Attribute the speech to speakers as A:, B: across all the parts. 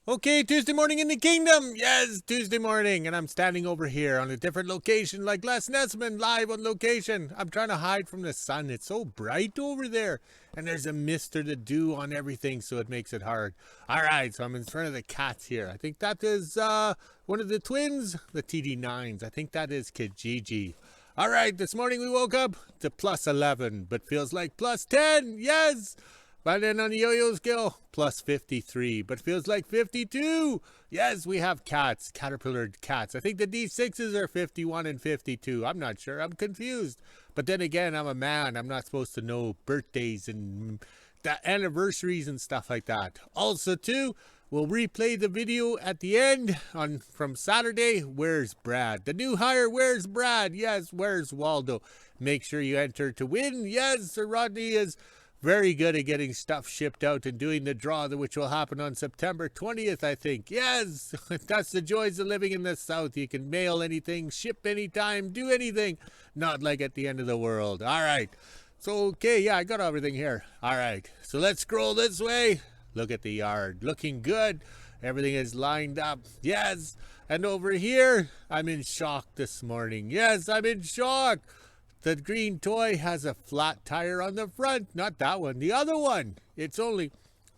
A: Okay, Tuesday morning in the kingdom. Yes, Tuesday morning. And I'm standing over here on a different location like Les Nessman, live on location. I'm trying to hide from the sun. It's so bright over there. And there's a mist or the dew on everything, so it makes it hard. All right, so I'm in front of the cats here. I think that is one of the twins, the TD9s. I think that is Kijiji. All right, this morning we woke up to plus 11, but feels like plus 10. Yes. But then on the yo-yo scale, plus 53, but feels like 52. Yes, we have cats, caterpillar cats. I think the D6s are 51 and 52. I'm not sure. I'm confused. But then again, I'm a man. I'm not supposed to know birthdays and the anniversaries and stuff like that. Also, too, we'll replay the video at the end from Saturday. Where's Brad? The new hire, where's Brad? Yes, where's Waldo? Make sure you enter to win. Yes, Sir Rodney is very good at getting stuff shipped out and doing the draw, which will happen on September 20th, I think. Yes, that's the joys of living in the South. You can mail anything, ship anytime, do anything. Not like at the end of the world. All right. So, okay, yeah, I got everything here. All right. So let's scroll this way. Look at the yard. Looking good. Everything is lined up. Yes. And over here, I'm in shock this morning. Yes, I'm in shock. The green toy has a flat tire on the front. Not that one. The other one. It's only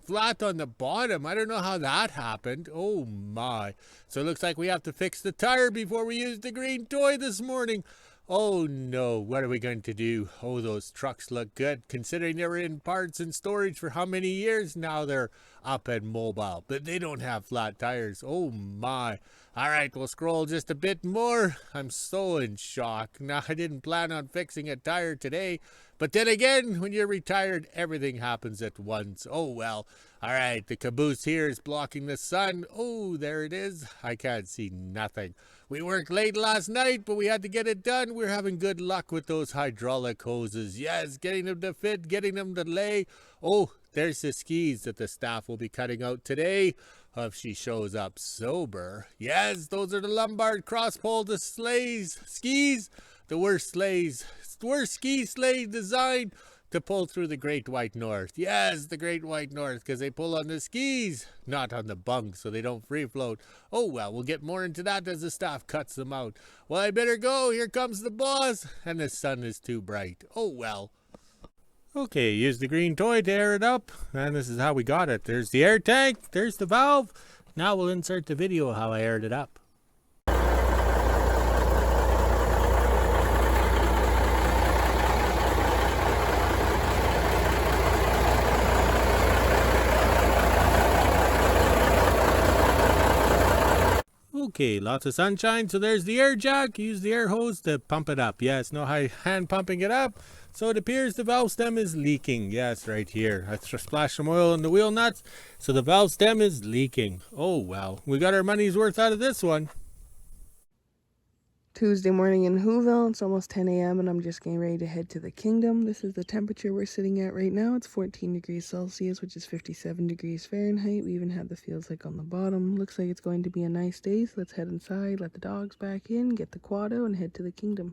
A: flat on the bottom. I don't know how that happened. Oh my. So it looks like we have to fix the tire before we use the green toy this morning. Oh no. What are we going to do? Oh, those trucks look good. Considering they were in parts and storage for how many years now, they're up and mobile. But they don't have flat tires. Oh my. All right, we'll scroll just a bit more. I'm so in shock. Now, I didn't plan on fixing a tire today. But then again, when you're retired, everything happens at once. Oh, well. All right, the caboose here is blocking the sun. Oh, there it is. I can't see nothing. We worked late last night, but we had to get it done. We're having good luck with those hydraulic hoses. Yes, getting them to fit, getting them to lay. Oh, there's the skis that the staff will be cutting out today. If she shows up sober. Yes, those are the Lombard cross-pole skis. The worst ski sleigh designed to pull through the Great White North. Yes, the Great White North, because they pull on the skis, not on the bunks, so they don't free float. Oh, well, we'll get more into that as the staff cuts them out. Well, I better go. Here comes the boss, and the sun is too bright. Oh, well. Okay, use the green toy to air it up, and this is how we got it. There's the air tank, there's the valve. Now we'll insert the video how I aired it up. Okay, lots of sunshine, so there's the air jack. Use the air hose to pump it up. Yes, no hand pumping it up. So it appears the valve stem is leaking. Yes, right here. I splashed some oil in the wheel nuts, so the valve stem is leaking. Oh, well. We got our money's worth out of this one.
B: Tuesday morning in WHO-ville. It's almost 10 a.m. and I'm just getting ready to head to the kingdom. This is the temperature we're sitting at right now. It's 14 degrees Celsius, which is 57 degrees Fahrenheit. We even have the feels like on the bottom. Looks like it's going to be a nice day, so let's head inside, let the dogs back in, get the quad out, and head to the kingdom.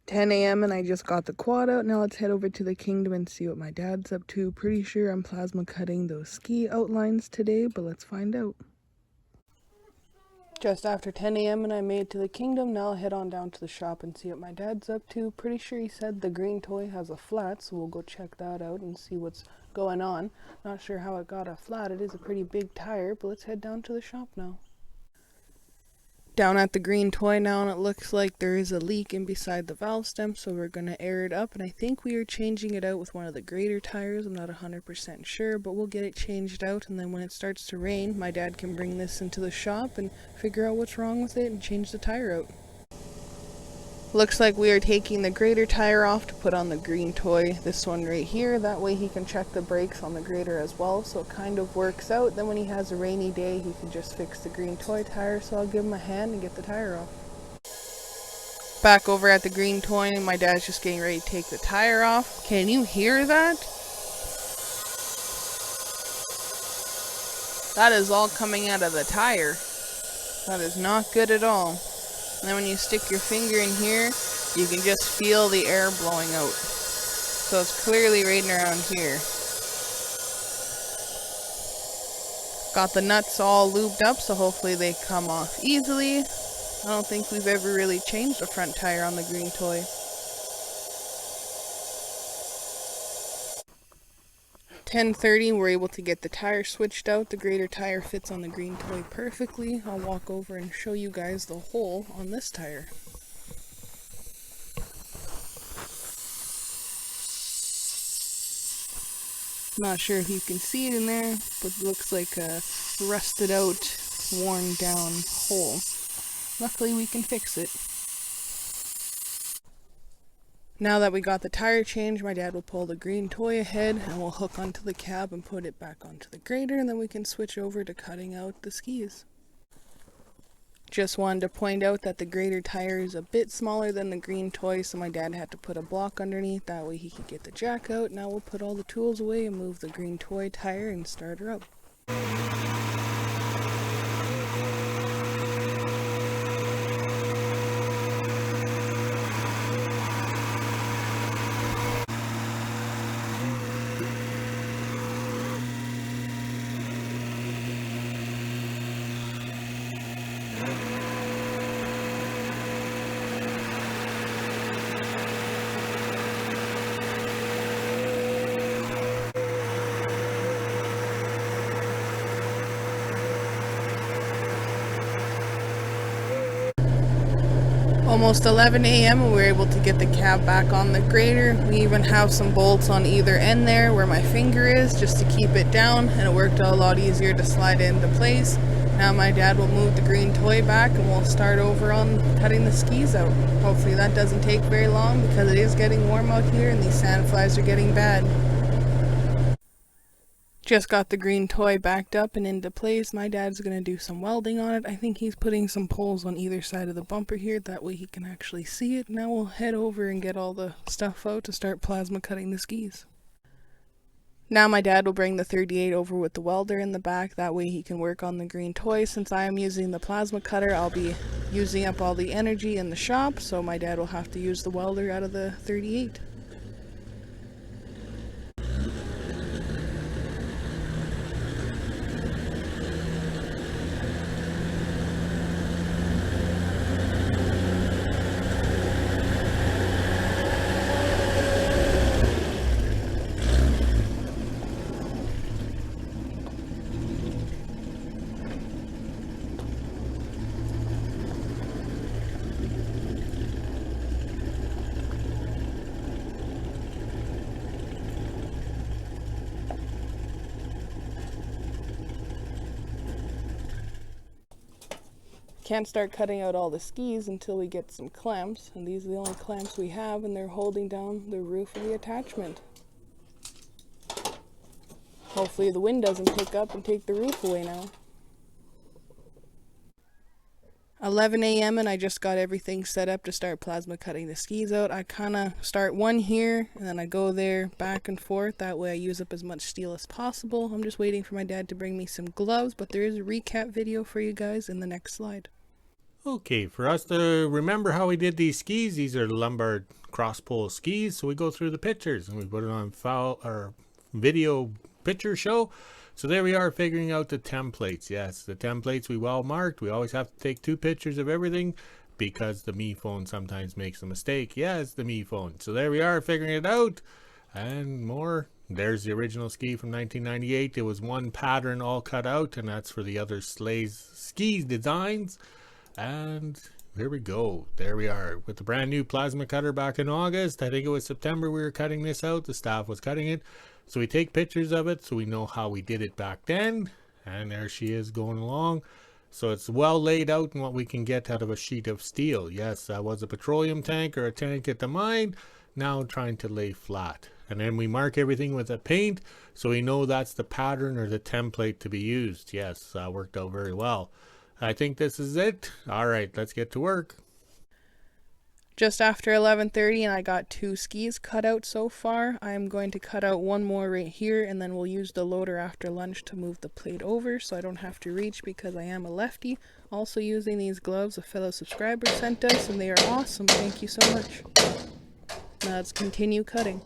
B: 10 a.m. and I just got the quad out. Now let's head over to the kingdom and see what my dad's up to. Pretty sure I'm plasma cutting those ski outlines today, but let's find out. Just after 10 a.m. and I made it to the kingdom. Now I'll head on down to the shop and see what my dad's up to. Pretty sure he said the green toy has a flat, so we'll go check that out and see what's going on. Not sure how it got a flat. It is a pretty big tire, but let's head down to the shop now. Down at the green toy now, and it looks like there is a leak in beside the valve stem, so we're going to air it up, and I think we are changing it out with one of the greater tires. I'm not 100% sure, but we'll get it changed out, and then when it starts to rain, my dad can bring this into the shop and figure out what's wrong with it and change the tire out. Looks like we are taking the greater tire off to put on the green toy, this one right here. That way he can check the brakes on the greater as well, so it kind of works out. Then when he has a rainy day, he can just fix the green toy tire, so I'll give him a hand and get the tire off. Back over at the green toy, my dad's just getting ready to take the tire off. Can you hear that? That is all coming out of the tire. That is not good at all. And then when you stick your finger in here, you can just feel the air blowing out. So it's clearly right around here. Got the nuts all lubed up, so hopefully they come off easily. I don't think we've ever really changed the front tire on the green toy. 10:30, we're able to get the tire switched out. The greater tire fits on the green toy perfectly. I'll walk over and show you guys the hole on this tire. Not sure if you can see it in there, but it looks like a rusted out, worn down hole. Luckily we can fix it. Now that we got the tire changed, my dad will pull the green toy ahead and we'll hook onto the cab and put it back onto the grader, and then we can switch over to cutting out the skis. Just wanted to point out that the grader tire is a bit smaller than the green toy, so my dad had to put a block underneath, that way he could get the jack out. Now we'll put all the tools away and move the green toy tire and start her up. Almost 11 a.m. and we were able to get the cab back on the grader. We even have some bolts on either end there where my finger is, just to keep it down, and it worked out a lot easier to slide it into place. Now my dad will move the green toy back and we'll start over on cutting the skis out. Hopefully that doesn't take very long because it is getting warm out here and these sandflies are getting bad. Just got the green toy backed up and into place. My dad's going to do some welding on it. I think he's putting some poles on either side of the bumper here, that way he can actually see it. Now we'll head over and get all the stuff out to start plasma cutting the skis. Now my dad will bring the 38 over with the welder in the back, that way he can work on the green toy. Since I am using the plasma cutter, I'll be using up all the energy in the shop, so my dad will have to use the welder out of the 38. Can't start cutting out all the skis until we get some clamps, and these are the only clamps we have, and they're holding down the roof of the attachment. Hopefully the wind doesn't pick up and take the roof away now. 11 a.m. and I just got everything set up to start plasma cutting the skis out. I kind of start one here and then I go there back and forth, that way I use up as much steel as possible. I'm just waiting for my dad to bring me some gloves, but there is a recap video for you guys in the next slide.
A: Okay, for us to remember how we did these skis, these are Lombard cross pole skis, so we go through the pictures and we put it on video picture show. So there we are, figuring out the templates. Yes, the templates we well marked. We always have to take 2 pictures of everything because the Me phone sometimes makes a mistake. Yes, the Me phone. So there we are, figuring it out and more. There's the original ski from 1998. It was one pattern all cut out, and that's for the other skis designs. And there we go. There we are with the brand new plasma cutter back in August. I think it was September we were cutting this out. The staff was cutting it. So we take pictures of it so we know how we did it back then. And there she is going along. So it's well laid out in what we can get out of a sheet of steel. Yes, that was a petroleum tank or a tank at the mine. Now trying to lay flat. And then we mark everything with a paint so we know that's the pattern or the template to be used. Yes, that worked out very well. I think this is it. All right, let's get to work.
B: Just after 11:30 and I got 2 skis cut out so far. I'm going to cut out one more right here, and then we'll use the loader after lunch to move the plate over so I don't have to reach because I am a lefty. Also using these gloves a fellow subscriber sent us, and they are awesome. Thank you so much. Now let's continue cutting.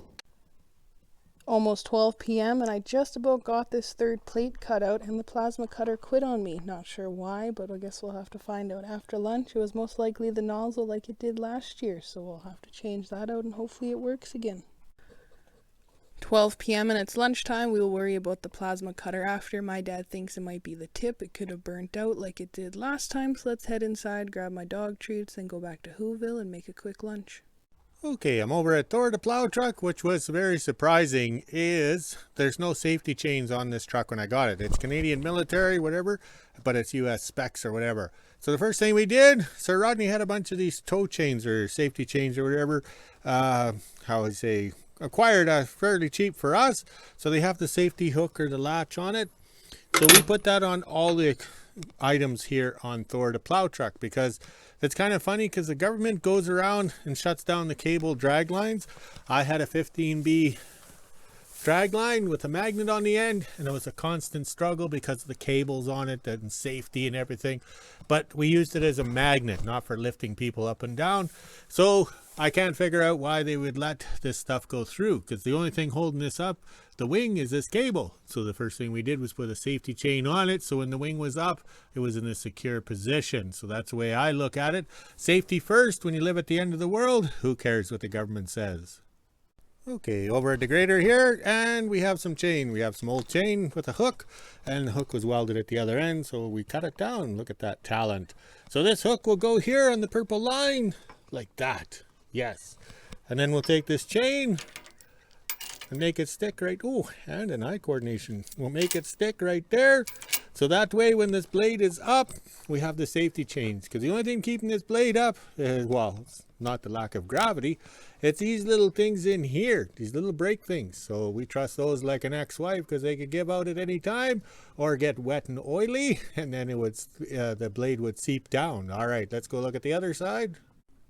B: Almost 12 p.m. and I just about got this third plate cut out and the plasma cutter quit on me. Not sure why, but I guess we'll have to find out after lunch. It was most likely the nozzle like it did last year, so we'll have to change that out and hopefully it works again. 12 p.m. and it's lunchtime. We will worry about the plasma cutter after. My dad thinks it might be the tip. It could have burnt out like it did last time, so let's head inside, grab my dog treats, and go back to WHO-ville and make a quick lunch.
A: Okay, I'm over at Thor the plow truck, which was very surprising is there's no safety chains on this truck when I got it. It's Canadian military, whatever, but it's US specs or whatever. So the first thing we did, Sir Rodney had a bunch of these tow chains or safety chains or whatever, acquired fairly cheap for us. So they have the safety hook or the latch on it. So we put that on all the items here on Thor the plow truck because it's kind of funny because the government goes around and shuts down the cable drag lines. I had a 15B drag line with a magnet on the end, and it was a constant struggle because of the cables on it and safety and everything. But we used it as a magnet, not for lifting people up and down. So I can't figure out why they would let this stuff go through, because the only thing holding this up, the wing, is this cable. So the first thing we did was put a safety chain on it, so when the wing was up, it was in a secure position. So that's the way I look at it. Safety first. When you live at the end of the world, who cares what the government says? Okay, over at the grader here, and we have some chain. We have some old chain with a hook, and the hook was welded at the other end, so we cut it down. Look at that talent. So this hook will go here on the purple line, like that. Yes. And then we'll take this chain and make it stick right, oh, hand and eye coordination. We'll make it stick right there. So that way when this blade is up, we have the safety chains. Because the only thing keeping this blade up is, well, it's not the lack of gravity. It's these little things in here, these little brake things. So we trust those like an ex-wife because they could give out at any time or get wet and oily. And then it would, the blade would seep down. All right, let's go look at the other side.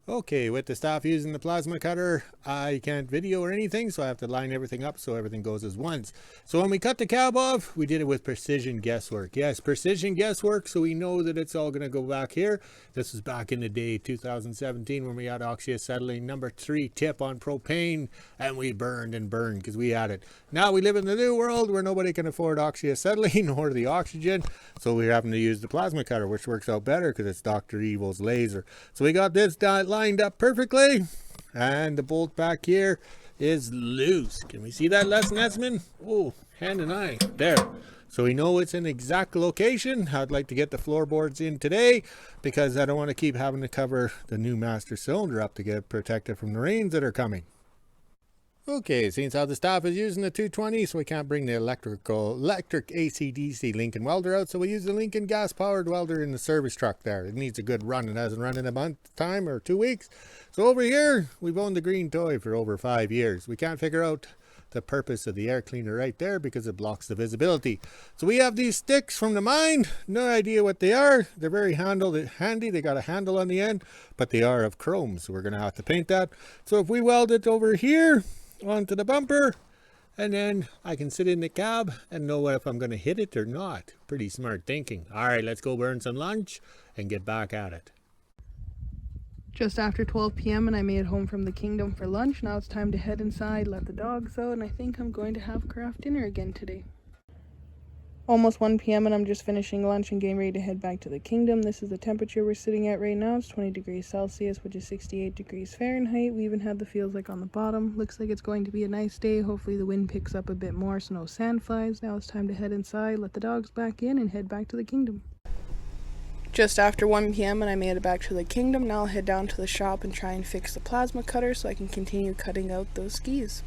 A: Okay, with the staff using the plasma cutter, I can't video or anything, so I have to line everything up so everything goes as once. So when we cut the cab off, we did it with precision guesswork. Yes, precision guesswork, so we know that it's all going to go back here. This was back in the day, 2017, when we had oxyacetylene number 3 tip on propane, and we burned and burned because we had it. Now we live in the new world where nobody can afford oxyacetylene or the oxygen, so we're having to use the plasma cutter, which works out better because it's Dr. Evil's laser. So we got this lined up perfectly, and the bolt back here is loose. Can we see that, Les Nessman? Oh, hand and eye there. So we know it's in exact location. I'd like to get the floorboards in today because I don't want to keep having to cover the new master cylinder up to get protected from the rains that are coming. Okay, seeing how the staff is using the 220, so we can't bring the electric AC/DC Lincoln welder out, so we use the Lincoln gas-powered welder in the service truck there. It needs a good run. It hasn't run in a month time or 2 weeks. So over here, we've owned the green toy for over 5 years. We can't figure out the purpose of the air cleaner right there because it blocks the visibility. So we have these sticks from the mine. No idea what they are. They're very handy. They got a handle on the end, but they are of chrome, so we're going to have to paint that. So if we weld it over here onto the bumper, and then I can sit in the cab and know if I'm going to hit it or not. Pretty smart thinking. All right, let's go burn some lunch and get back at it.
B: Just after 12 p.m. and I made it home from the kingdom for lunch. Now it's time to head inside, let the dogs out, and I think I'm going to have craft dinner again today. Almost 1 p.m. and I'm just finishing lunch and getting ready to head back to the kingdom. This is the temperature we're sitting at right now. It's 20 degrees Celsius, which is 68 degrees Fahrenheit. We even have the feels like on the bottom. Looks like it's going to be a nice day. Hopefully the wind picks up a bit more so no sand flies. Now it's time to head inside, let the dogs back in, and head back to the kingdom. Just after 1 p.m. and I made it back to the kingdom. Now I'll head down to the shop and try and fix the plasma cutter so I can continue cutting out those skis.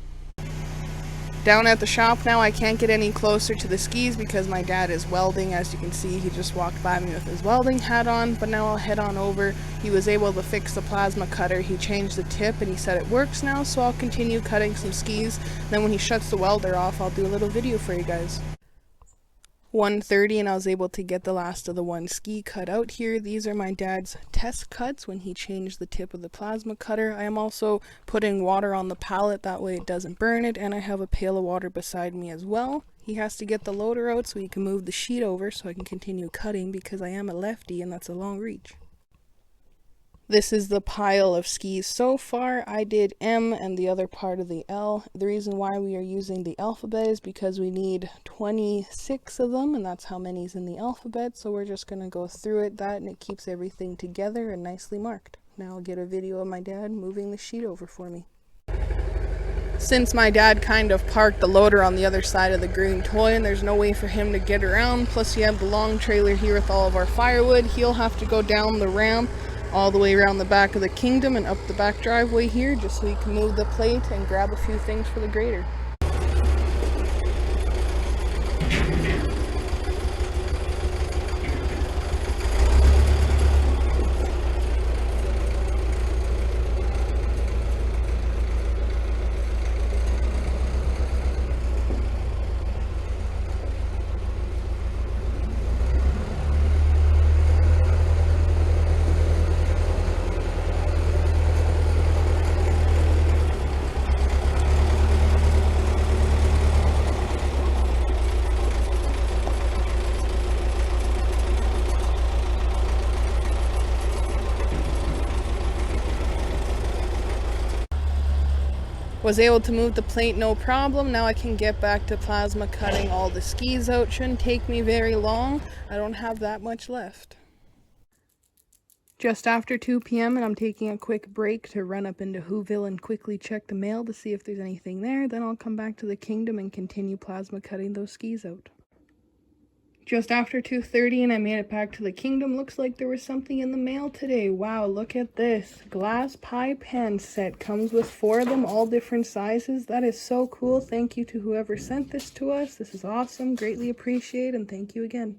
B: Down at the shop now, I can't get any closer to the skis because my dad is welding. As you can see, he just walked by me with his welding hat on, but now I'll head on over. He was able to fix the plasma cutter. He changed the tip and he said it works now, so I'll continue cutting some skis. Then when he shuts the welder off, I'll do a little video for you guys. 1:30 and I was able to get the last of the one ski cut out here. These are my dad's test cuts when he changed the tip of the plasma cutter. I am also putting water on the pallet, that way it doesn't burn it, and I have a pail of water beside me as well. He has to get the loader out so he can move the sheet over so I can continue cutting because I am a lefty and that's a long reach. This is the pile of skis so far. I did M and the other part of the L. The reason why we are using the alphabet is because we need 26 of them, and that's how many's in the alphabet. So we're just going to go through it, and it keeps everything together and nicely marked. Now I'll get a video of my dad moving the sheet over for me. Since my dad kind of parked the loader on the other side of the green toy and there's no way for him to get around, plus we have the long trailer here with all of our firewood, he'll have to go down the ramp all the way around the back of the kingdom and up the back driveway here just so he can move the plate and grab a few things for the grader. Was able to move the plate no problem. Now I can get back to plasma cutting all the skis out. Shouldn't take me very long. I don't have that much left. Just after 2 p.m. and I'm taking a quick break to run up into WHO-ville and quickly check the mail to see if there's anything there. Then I'll come back to the kingdom and continue plasma cutting those skis out. Just after 2:30 and I made it back to the kingdom. Looks like there was something in the mail today. Wow, look at this. Glass pie pan set. Comes with 4 of them, all different sizes. That is so cool. Thank you to whoever sent this to us. This is awesome. Greatly appreciate and thank you again.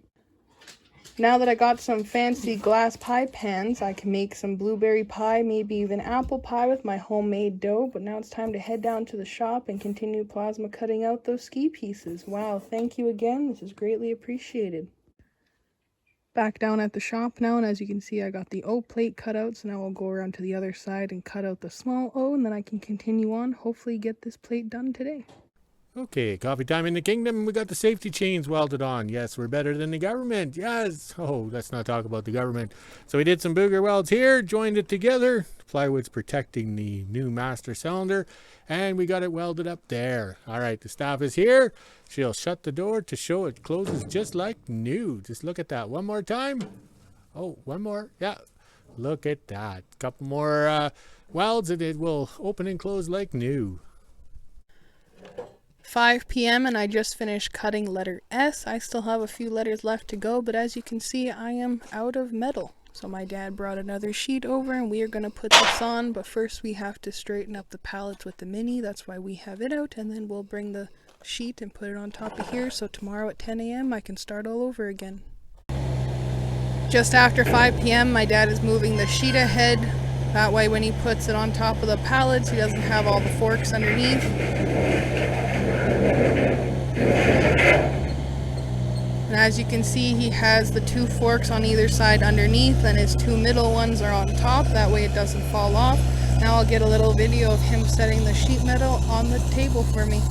B: Now that I got some fancy glass pie pans, I can make some blueberry pie, maybe even apple pie with my homemade dough. But now it's time to head down to the shop and continue plasma cutting out those ski pieces. Wow, thank you again. This is greatly appreciated. Back down at the shop now, and as you can see, I got the O plate cut out. So now I'll go around to the other side and cut out the small O, and then I can continue on, hopefully get this plate done today.
A: Okay, coffee time in the kingdom. We got the safety chains welded on. Yes, we're better than the government. Yes. Oh, let's not talk about the government. So we did some booger welds here, joined it together. Plywood's protecting the new master cylinder, and we got it welded up there. All right, the staff is here. She'll shut the door to show it closes just like new. Just look at that. One more time. Oh, one more. Yeah. Look at that. Couple more welds and it will open and close like new.
B: 5 p.m. and I just finished cutting letter S. I still have a few letters left to go, but as you can see, I am out of metal. So my dad brought another sheet over and we are going to put this on, but first we have to straighten up the pallets with the Mini. That's why we have it out, and then we'll bring the sheet and put it on top of here, so tomorrow at 10 a.m. I can start all over again. Just after 5 p.m. my dad is moving the sheet ahead. That way when he puts it on top of the pallets, he doesn't have all the forks underneath. And as you can see, he has the 2 forks on either side underneath, and his 2 middle ones are on top. That way it doesn't fall off. Now I'll get a little video of him setting the sheet metal on the table for me.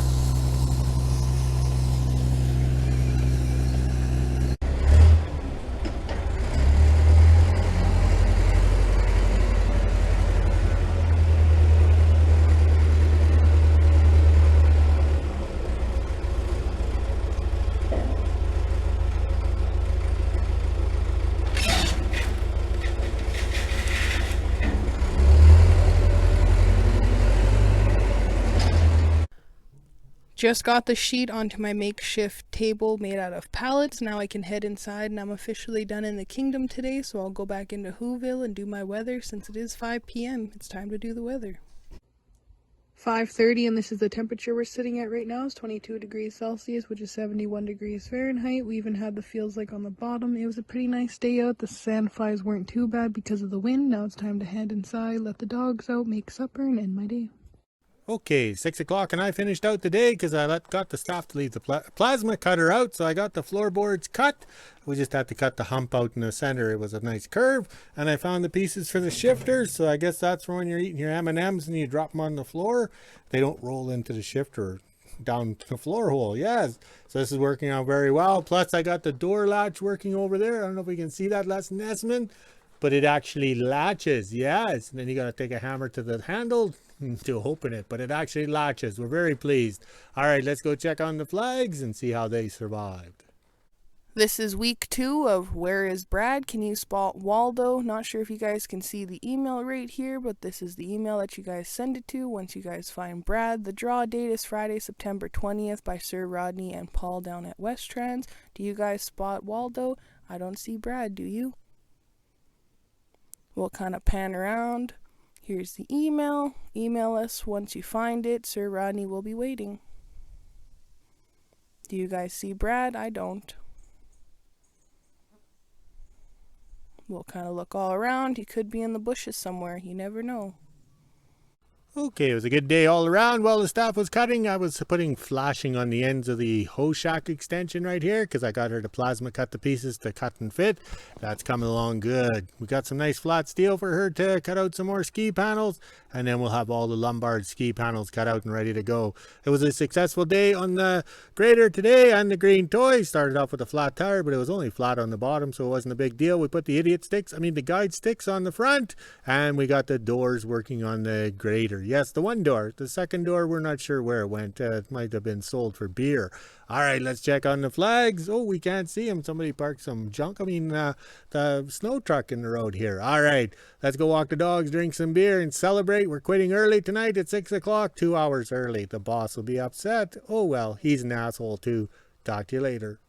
B: Just got the sheet onto my makeshift table made out of pallets. Now I can head inside and I'm officially done in the kingdom today, so I'll go back into WHO-ville and do my weather since it is 5 p.m. It's time to do the weather. 5:30 and this is the temperature we're sitting at right now. It's 22 degrees Celsius, which is 71 degrees Fahrenheit. We even had the feels like on the bottom. It was a pretty nice day out. The sand flies weren't too bad because of the wind. Now it's time to head inside, let the dogs out, make supper, and end my day.
A: Okay, 6 o'clock and I finished out the day because I got the staff to leave the plasma cutter out, so I got the floorboards cut. We just had to cut the hump out in the center. It was a nice curve, and I found the pieces for the shifters, so I guess that's for when you're eating your M&Ms and you drop them on the floor. They don't roll into the shifter down the floor hole. Yes, so this is working out very well. Plus I got the door latch working over there. I don't know if we can see that, Les Nesman. but it actually latches. Yes. And then you got to take a hammer to the handle to open it, but it actually latches. We're very pleased. All right, let's go check on the flags and see how they survived.
B: This is week 2 of Where is Brad? Can you spot Waldo? Not sure if you guys can see the email right here, but this is the email that you guys send it to once you guys find Brad. The draw date is Friday, September 20th by Sir Rodney and Paul down at Westrans. Do you guys spot Waldo? I don't see Brad, do you? We'll kind of pan around. Here's the email. Email us once you find it. Sir Rodney will be waiting. Do you guys see Brad? I don't. We'll kind of look all around. He could be in the bushes somewhere. You never know.
A: Okay, it was a good day all around. While the staff was cutting, I was putting flashing on the ends of the hose shack extension right here because I got her to plasma cut the pieces to cut and fit. That's coming along good. We got some nice flat steel for her to cut out some more ski panels, and then we'll have all the Lombard ski panels cut out and ready to go. It was a successful day on the grader today and the green toy. Started off with a flat tire, but it was only flat on the bottom, so it wasn't a big deal. We put the the guide sticks on the front, and we got the doors working on the grader. Yes, the one door. The second door, we're not sure where it went. It might have been sold for beer. All right, let's check on the flags. Oh, we can't see them. Somebody parked some junk. The snow truck in the road here. All right, let's go walk the dogs, drink some beer, and celebrate. We're quitting early tonight at 6 o'clock, 2 hours early. The boss will be upset. Oh, well, he's an asshole too. Talk to you later.